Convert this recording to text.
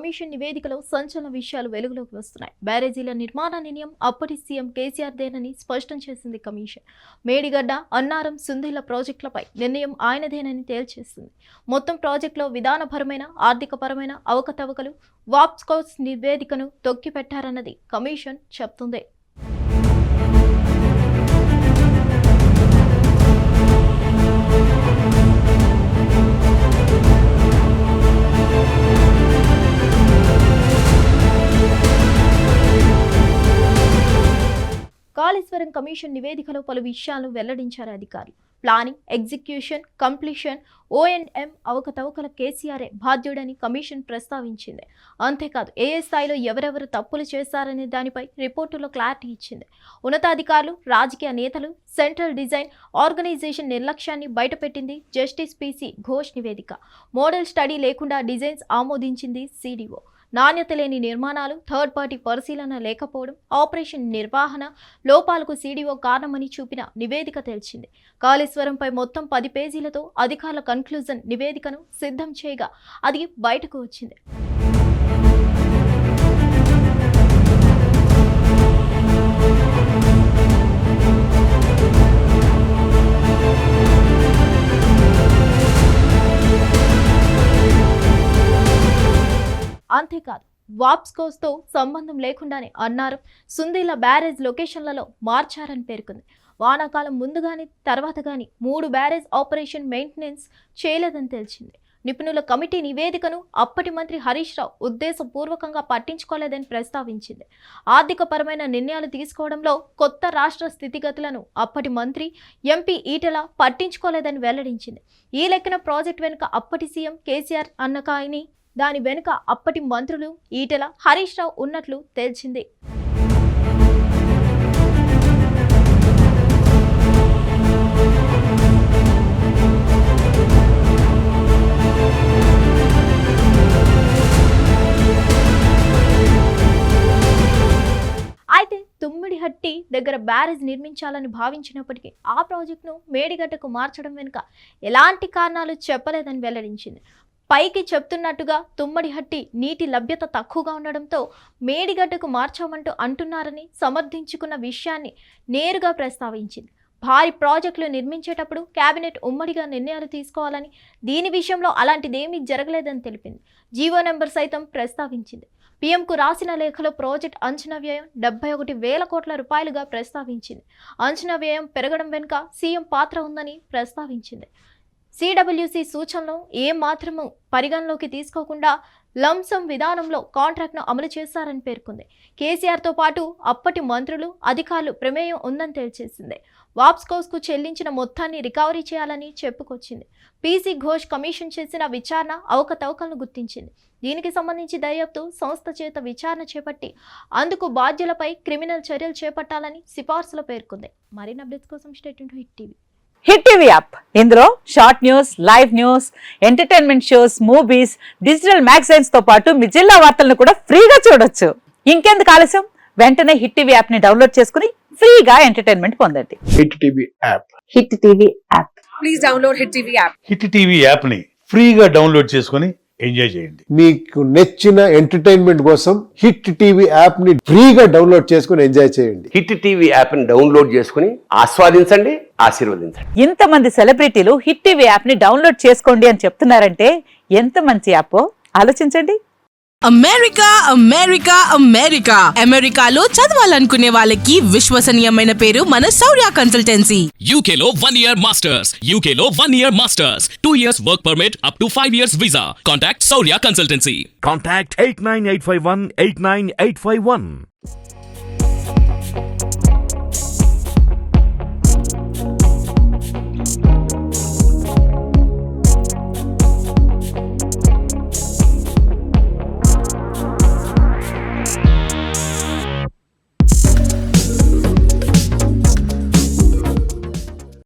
Commission నివేదికలో సంచలన విషయాలు వెలుగులోకి వస్తున్నాయి. బ్యారేజీల నిర్మాణ నిర్ణయం అప్పటి సీఎం కేసీఆర్ దేనని స్పష్టం చేసింది కమిషన్. మేడిగడ్డ, అన్నారం, సుందిళ్ల ప్రాజెక్టులపై నిర్ణయం ఆయనదేనని తేల్చేసింది. మొత్తం ప్రాజెక్టులో విధానపరమైన, ఆర్థికపరమైన అవకతవకలు వాప్స్కోస్ నివేదికను తొక్కిపెట్టారన్నది కమిషన్ చెప్తుంది. కాళేశ్వరం కమిషన్ నివేదికలో పలు విషయాలను వెల్లడించారు అధికారులు. ప్లానింగ్, ఎగ్జిక్యూషన్, కంప్లీషన్, O&M అవకతవకల కేసీఆరే బాధ్యుడని కమిషన్ ప్రస్తావించింది. అంతేకాదు ఏ స్థాయిలో ఎవరెవరు తప్పులు చేశారనే దానిపై రిపోర్టులో క్లారిటీ ఇచ్చింది. ఉన్నతాధికారులు, రాజకీయ నేతలు, సెంట్రల్ డిజైన్ ఆర్గనైజేషన్ నిర్లక్ష్యాన్ని బయటపెట్టింది జస్టిస్ PC ఘోష్ నివేదిక. మోడల్ స్టడీ లేకుండా డిజైన్స్ ఆమోదించింది CDO. నాణ్యత లేని నిర్మాణాలు, థర్డ్ పార్టీ పరిశీలన లేకపోవడం, ఆపరేషన్ నిర్వహణ లోపాలకు CDO కారణమని చూపిన నివేదిక తేల్చింది. కాళేశ్వరంపై మొత్తం 10 పేజీలతో అధికారుల కన్క్లూజన్ నివేదికను సిద్ధం చేయగా అది బయటకు వచ్చింది. అంతేకాదు వాప్స్కోస్తో సంబంధం లేకుండానే అన్నారు సుందిళ్ల బ్యారేజ్ లొకేషన్లలో మార్చారని పేర్కొంది. వానాకాలం ముందు గాని తర్వాత గాని 3 బ్యారేజ్ ఆపరేషన్ మెయింటెనెన్స్ చేయలేదని తెలిసింది. నిపుణుల కమిటీ నివేదికను అప్పటి మంత్రి హరీష్ రావు ఉద్దేశపూర్వకంగా పట్టించుకోలేదని ప్రస్తావించింది. ఆర్థికపరమైన నిర్ణయాలు తీసుకోవడంలో కొత్త రాష్ట్ర స్థితిగతులను అప్పటి మంత్రి MP ఈటెల పట్టించుకోలేదని వెల్లడించింది. ఈ లెక్కన ప్రాజెక్ట్ వెనుక అప్పటి సీఎం కేసీఆర్ అన్నకాయని, దాని వెనుక అప్పటి మంత్రులు ఈటెల, హరీష్ రావు ఉన్నట్లు తేల్చింది. అయితే తుమ్మిడిహట్టి దగ్గర బ్యారేజ్ నిర్మించాలని భావించినప్పటికీ ఆ ప్రాజెక్టును మేడిగడ్డకు మార్చడం వెనుక ఎలాంటి కారణాలు చెప్పలేదని వెల్లడించింది. పైకి చెప్తున్నట్టుగా తుమ్మడిహట్టి నీటి లభ్యత తక్కువగా ఉండడంతో మేడిగడ్డకు మార్చామంటూ అంటున్నారని సమర్థించుకున్న విషయాన్ని నేరుగా ప్రస్తావించింది. భారీ ప్రాజెక్టులు నిర్మించేటప్పుడు కేబినెట్ ఉమ్మడిగా నిర్ణయాలు తీసుకోవాలని, దీని విషయంలో అలాంటిదేమీ జరగలేదని తెలిపింది. జీవో నెంబర్ సైతం ప్రస్తావించింది. PMకు రాసిన లేఖలో ప్రాజెక్ట్ అంచనా వ్యయం 71,000 కోట్ల రూపాయలుగా ప్రస్తావించింది. అంచనా వ్యయం పెరగడం వెనుక సీఎం పాత్ర ఉందని ప్రస్తావించింది. CWC సూచనలు ఏమాత్రము పరిగణలోకి తీసుకోకుండా లంసం విధానంలో కాంట్రాక్ట్ను అమలు చేశారని పేర్కొంది. కేసీఆర్తో పాటు అప్పటి మంత్రులు, అధికారులు ప్రమేయం ఉందని తేల్చేసింది. వాప్స్కోస్కు చెల్లించిన మొత్తాన్ని రికవరీ చేయాలని చెప్పుకొచ్చింది. PC ఘోష్ కమిషన్ చేసిన విచారణ అవకతవకలను గుర్తించింది. దీనికి సంబంధించి దర్యాప్తు సంస్థ చేత విచారణ చేపట్టి అందుకు బాధ్యులపై క్రిమినల్ చర్యలు చేపట్టాలని సిఫార్సులో పేర్కొంది. మరిన్ని అప్డేట్స్ కోసం stay tuned to hit TV. Hit TV app ఇందులో short news, live news, entertainment shows, movies, digital magazines తో పాటు మీ జిల్లా వార్తలను కూడా ఫ్రీగా చూడొచ్చు. ఇంకెందుకు ఆలస్యం, వెంటనే హిట్ టీవీ యాప్ ని డౌన్లోడ్ చేసుకుని ఫ్రీగా ఎంటర్టైన్మెంట్ పొందండి. Hit TV app. Hit TV app. Please download hit TV app. Hit TV app ని ఫ్రీగా డౌన్లోడ్ చేసుకుని ఎంజాయ్ చేయండి. మీకు నచ్చిన ఎంటర్టైన్మెంట్ కోసం హిట్ టీవీ యాప్ ని ఫ్రీగా డౌన్లోడ్ చేసుకుని ఎంజాయ్ చేయండి. హిట్ టీవీ యాప్ ని డౌన్లోడ్ చేసుకుని ఆస్వాదించండి, ఆశీర్వదించండి. ఇంతమంది సెలబ్రిటీలు హిట్ టీవీ యాప్ ని డౌన్లోడ్ చేసుకోండి అని చెప్తున్నారంటే ఎంత మంచి యాప్ ఆలోచించండి. అమెరికా అమెరికా అమెరికా అమెరికాలో చదవాలనుకునే వాళ్ళకి విశ్వసనీయమైన పేరు మన శౌర్య కన్సల్టెన్సీ. UK లో 1 year masters. UK లో 1 year masters. 2 years work permit up to 5 years visa. Contact Saurya Consultancy. Contact 89851 89851.